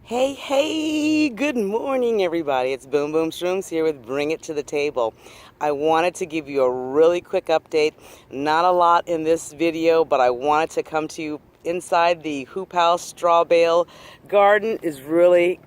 Hey, good morning, everybody. It's Boom Boom Shrooms here with Bring It to the Table. I wanted to give you a really quick update. Not a lot in this video, but I wanted to come to you inside the hoop house. Straw bale garden is really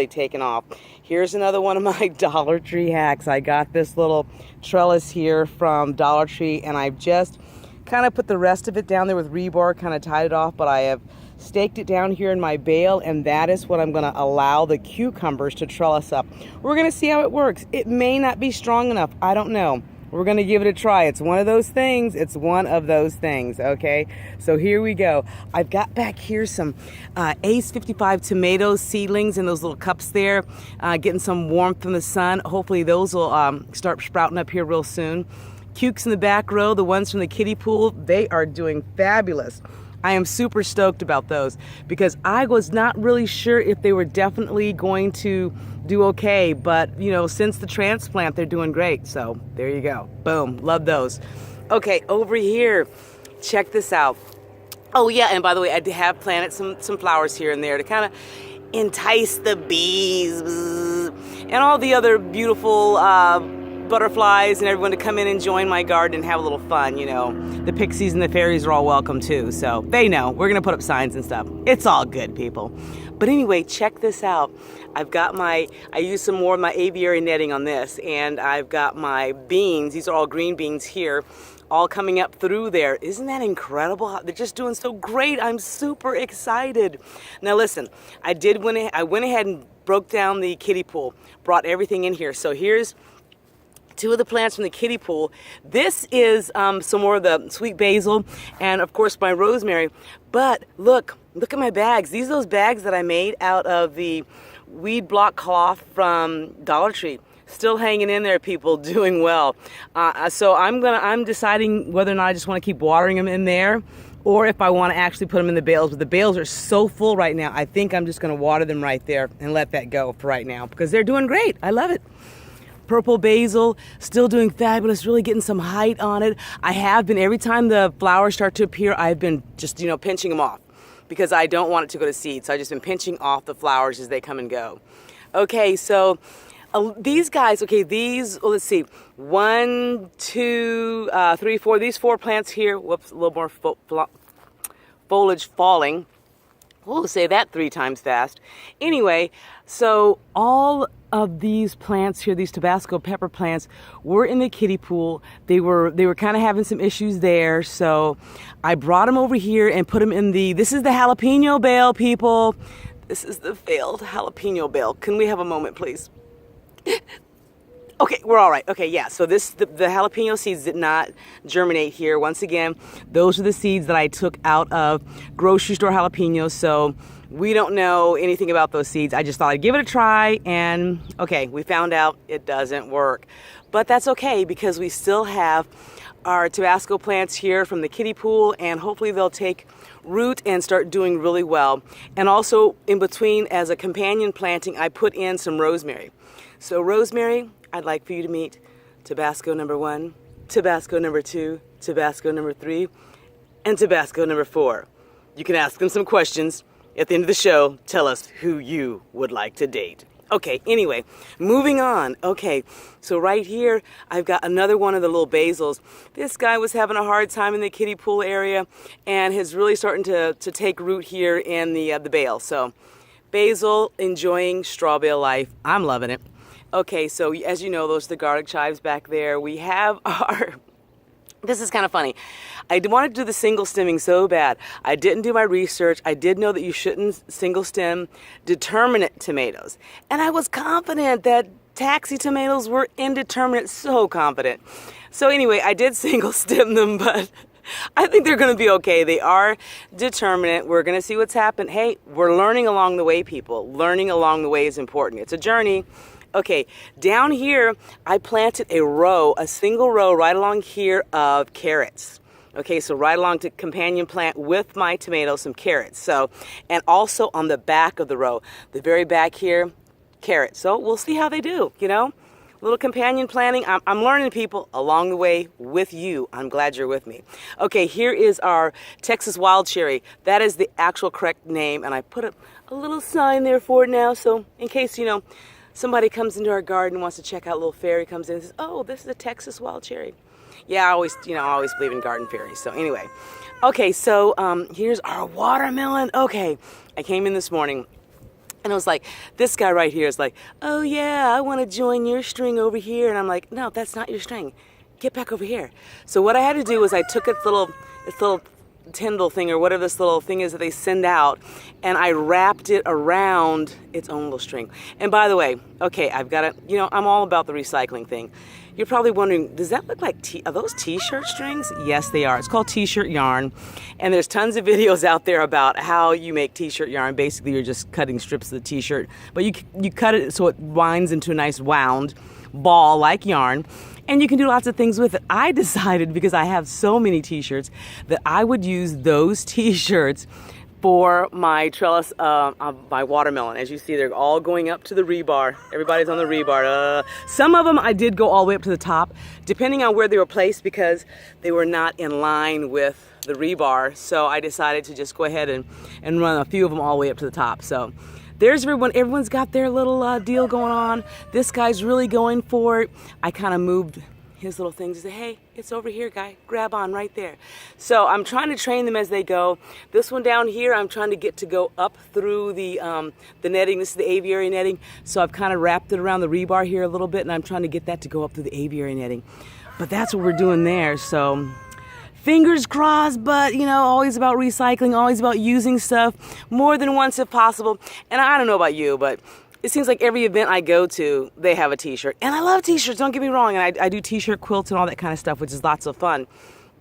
taking off. Here's another one of my Dollar Tree hacks. I got this little trellis here from Dollar Tree, and I've just kind of put the rest of it down there with rebar, kind of tied it off, but I have staked it down here in my bale, and that is what I'm going to allow the cucumbers to trellis up. We're going to see how it works. It may not be strong enough. I don't know. We're going to give it a try. It's one of those things. It's one of those things, okay? So here we go. I've got back here some Ace 55 tomato seedlings in those little cups there, getting some warmth from the sun. Hopefully those will start sprouting up here real soon. Cukes in the back row, the ones from the kiddie pool, they are doing fabulous. I am super stoked about those because I was not really sure if they were definitely going to do okay, but you know, since the transplant, they're doing great. So there you go. Boom. Love those. Okay, over here, check this out. Oh yeah, and by the way, I have planted some flowers here and there to kind of entice the bees and all the other beautiful butterflies and everyone to come in and join my garden and have a little fun. You know, the pixies and the fairies are all welcome too, so they know we're gonna put up signs and stuff. It's all good, people. But anyway, check this out. I've got I used some more of my aviary netting on this, and I've got my beans. These are all green beans here, all coming up through there. Isn't that incredible? They're just doing so great. I'm super excited. Now listen, I went ahead and broke down the kiddie pool, brought everything in here. So here's two of the plants from the kiddie pool. This is some more of the sweet basil and of course my rosemary. But look at my bags. These are those bags that I made out of the weed block cloth from Dollar Tree. Still hanging in there, people, doing well. So I'm deciding whether or not I just want to keep watering them in there or if I want to actually put them in the bales. But the bales are so full right now, I think I'm just going to water them right there and let that go for right now because they're doing great. I love it. Purple basil, still doing fabulous, really getting some height on it. I have been, every time the flowers start to appear, I've been just, pinching them off because I don't want it to go to seed. So I've just been pinching off the flowers as they come and go. Okay, so these guys, let's see, 1, 2, 3, 4, these 4 plants here, whoops, a little more foliage falling. We'll say that 3 times fast. Anyway, so all of these plants here, these Tabasco pepper plants, were in the kiddie pool. They were kind of having some issues there, so I brought them over here and put them in this is the jalapeno bale, people. This is the failed jalapeno bale. Can we have a moment, please? Okay, we're all right. Okay, yeah, so the jalapeno seeds did not germinate here. Once again, those are the seeds that I took out of grocery store jalapenos, so we don't know anything about those seeds. I just thought I'd give it a try, and okay, we found out it doesn't work. But that's okay, because we still have our Tabasco plants here from the kiddie pool, and hopefully they'll take root and start doing really well. And also, in between, as a companion planting, I put in some rosemary. So rosemary, I'd like for you to meet Tabasco number 1, Tabasco number 2, Tabasco number 3, and Tabasco number 4. You can ask them some questions. At the end of the show, tell us who you would like to date. Okay, anyway, moving on. Okay, so right here, I've got another one of the little basils. This guy was having a hard time in the kiddie pool area and is really starting to take root here in the bale. So basil, enjoying straw bale life. I'm loving it. Okay, so as you know, those are the garlic chives back there. We have our, this is kind of funny. I wanted to do the single stemming so bad. I didn't do my research. I did know that you shouldn't single stem determinate tomatoes. And I was confident that taxi tomatoes were indeterminate, so confident. So anyway, I did single stem them, but I think they're going to be okay. They are determinate. We're going to see what's happened. Hey, we're learning along the way, people. Learning along the way is important. It's a journey. Okay, down here, I planted a single row right along here of carrots. Okay, so right along to companion plant with my tomatoes, some carrots. So, and also on the back of the row, the very back here, carrots. So we'll see how they do, little companion planting. I'm learning, people, along the way with you. I'm glad you're with me. Okay, here is our Texas wild cherry. That is the actual correct name, and I put a little sign there for it now, so in case, somebody comes into our garden and wants to check out, a little fairy comes in and says, oh, this is a Texas wild cherry. Yeah, I always believe in garden fairies. So anyway, okay, so here's our watermelon. Okay, I came in this morning and I was like, this guy right here is like, oh yeah, I want to join your string over here. And I'm like, no, that's not your string. Get back over here. So what I had to do was I took its little Tyndall thing, or whatever this little thing is that they send out, and I wrapped it around its own little string. And by the way, okay, I've got to, I'm all about the recycling thing. You're probably wondering, does that look like, are those t-shirt strings? Yes, they are. It's called t-shirt yarn. And there's tons of videos out there about how you make t-shirt yarn. Basically, you're just cutting strips of the t-shirt, but you cut it so it winds into a nice wound ball like yarn. And you can do lots of things with it. I decided, because I have so many t-shirts, that I would use those t-shirts for my trellis of my watermelon. As you see, they're all going up to the rebar. Everybody's on the rebar. Some of them I did go all the way up to the top, depending on where they were placed, because they were not in line with the rebar. So I decided to just go ahead and run a few of them all the way up to the top. So there's everyone. Everyone's got their little deal going on. This guy's really going for it. I kind of moved his little things and say, hey, it's over here, guy. Grab on right there. So I'm trying to train them as they go. This one down here, I'm trying to get to go up through the netting. This is the aviary netting. So I've kind of wrapped it around the rebar here a little bit, and I'm trying to get that to go up through the aviary netting. But that's what we're doing there. So fingers crossed, but always about recycling, always about using stuff more than once if possible. And I don't know about you, but it seems like every event I go to, they have a t-shirt. And I love t-shirts, don't get me wrong. And I do t-shirt quilts and all that kind of stuff, which is lots of fun.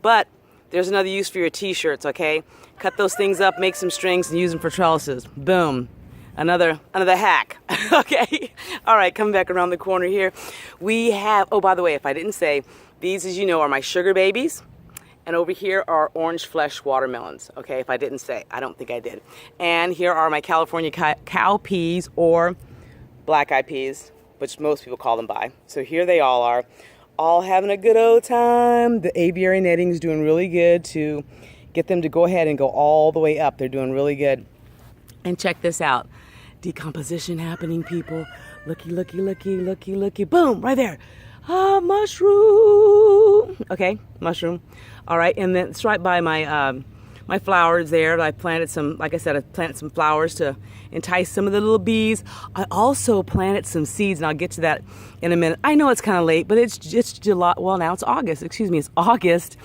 But there's another use for your t-shirts, okay? Cut those things up, make some strings, and use them for trellises. Boom. Another hack. Okay. All right, coming back around the corner here. We have, oh, by the way, if I didn't say, these, as you know, are my sugar babies. And over here are orange flesh watermelons, okay, if I didn't say. I don't think I did. And here are my California cow peas, or black-eyed peas, which most people call them by. So here they all are, all having a good old time. The aviary netting is doing really good to get them to go ahead and go all the way up. They're doing really good. And check this out. Decomposition happening, people. Looky, looky, looky, looky, looky. Boom, right there. Ah, mushroom. Okay, mushroom. All right, and then it's right by my my flowers there. I planted some, like I said, I planted some flowers to entice some of the little bees. I also planted some seeds, and I'll get to that in a minute. I know it's kind of late, but it's July. Well, now it's August. Excuse me, it's August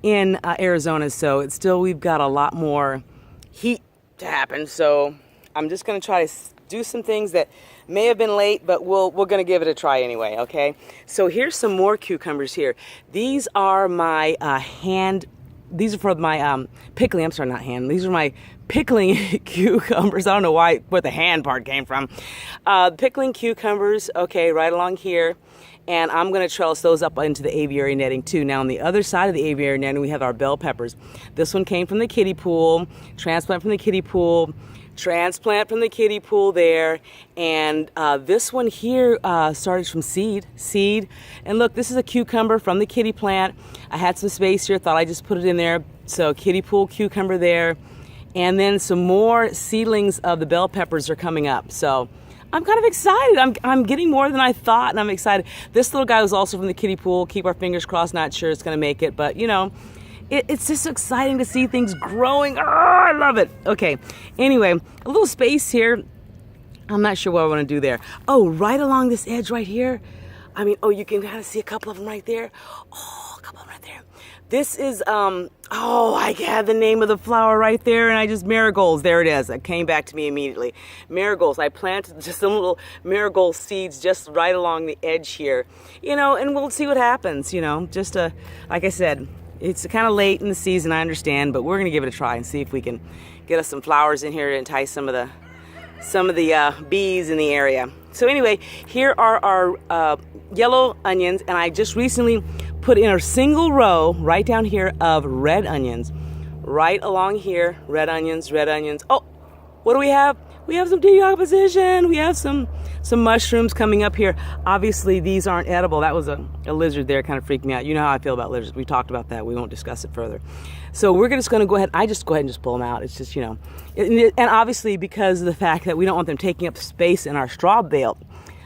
in Arizona, so it's still, we've got a lot more heat to happen. So I'm just going to try to do some things that may have been late, but we're going to give it a try anyway, okay? So here's some more cucumbers here. These are my these are for my pickling, I'm sorry, not hand. These are my pickling cucumbers. I don't know where the hand part came from. Pickling cucumbers, okay, right along here. And I'm going to trellis those up into the aviary netting too. Now on the other side of the aviary netting, we have our bell peppers. This one came from the kiddie pool, transplant from the kiddie pool, transplant from the kiddie pool there, and this one here started from seed. And look, this is a cucumber from the kiddie plant. I had some space here, thought I'd just put it in there. So kiddie pool cucumber there, and then some more seedlings of the bell peppers are coming up. So I'm kind of excited. I'm getting more than I thought, and I'm excited. This little guy was also from the kiddie pool. Keep our fingers crossed. Not sure it's going to make it, but it's just exciting to see things growing. Oh, I love it. Okay, anyway, a little space here. I'm not sure what I want to do there. Oh, right along this edge right here. I mean, oh, you can kind of see a couple of them right there. Oh, a couple of them right there. This is, oh, I had the name of the flower right there, and marigolds. There it is. It came back to me immediately. Marigolds. I planted just some little marigold seeds just right along the edge here. And we'll see what happens, just like I said, it's kind of late in the season, I understand, but we're going to give it a try and see if we can get us some flowers in here to entice some of the bees in the area. So anyway, here are our yellow onions, and I just recently put in a single row right down here of red onions. Right along here, red onions, red onions. Oh, what do we have? We have some decomposition. We have some mushrooms coming up here. Obviously, these aren't edible. That was a lizard there, kind of freaked me out. You know how I feel about lizards. We talked about that. We won't discuss it further. So we're just going to go ahead. I just go ahead and just pull them out. It's just, you know, and obviously because of the fact that we don't want them taking up space in our straw bale.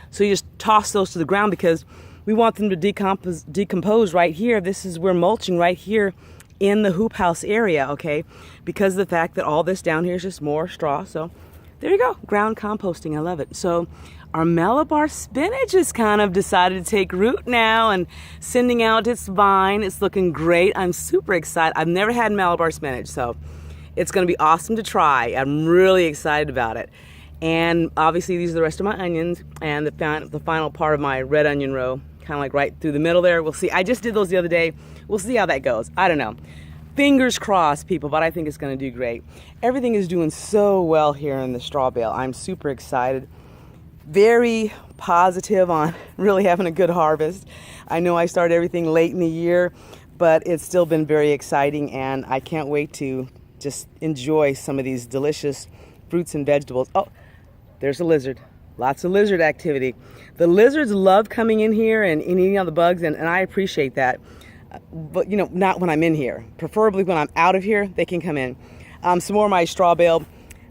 So you just toss those to the ground because we want them to decompose right here. We're mulching right here in the hoop house area, okay? Because of the fact that all this down here is just more straw. So there you go, ground composting. I love it. So our Malabar spinach has kind of decided to take root now and sending out its vine. It's looking great. I'm super excited. I've never had Malabar spinach, so it's going to be awesome to try. I'm really excited about it. And obviously these are the rest of my onions and the final part of my red onion row, kind of like right through the middle there. We'll see. I just did those the other day. We'll see how that goes. I don't know. Fingers crossed, people, but I think it's going to do great. Everything is doing so well here in the straw bale. I'm super excited. Very positive on really having a good harvest. I know I started everything late in the year, but it's still been very exciting, and I can't wait to just enjoy some of these delicious fruits and vegetables. Oh, there's a lizard. Lots of lizard activity. The lizards love coming in here and eating all the bugs, and I appreciate that. But, you know, not when I'm in here. Preferably when I'm out of here, they can come in. Some more of my straw bale,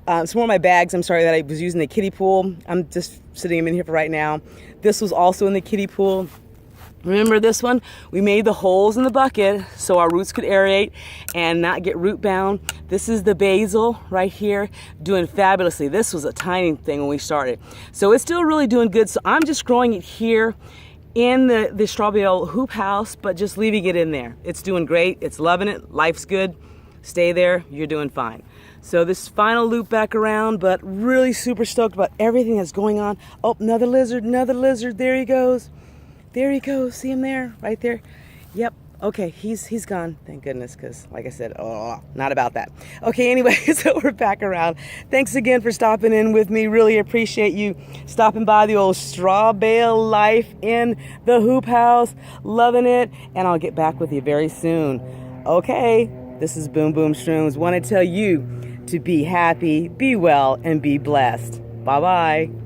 some more of my bags, I'm sorry, that I was using the kiddie pool. I'm just sitting them in here for right now. This was also in the kiddie pool. Remember this one? We made the holes in the bucket so our roots could aerate and not get root bound. This is the basil right here, doing fabulously. This was a tiny thing when we started. So it's still really doing good. So I'm just growing it here in the straw bale hoop house, but just leaving it in there. It's doing great. It's loving it. Life's good. Stay there. You're doing fine. So this final loop back around, but really super stoked about everything that's going on. Oh, another lizard, another lizard. There he goes. There he goes. See him there? Right there? Yep. Okay, he's gone. Thank goodness, because like I said, oh, not about that. Okay, anyway, so we're back around. Thanks again for stopping in with me. Really appreciate you stopping by the old straw bale life in the hoop house. Loving it. And I'll get back with you very soon. Okay, this is Boom Boom Shrooms. Want to tell you to be happy, be well, and be blessed. Bye-bye.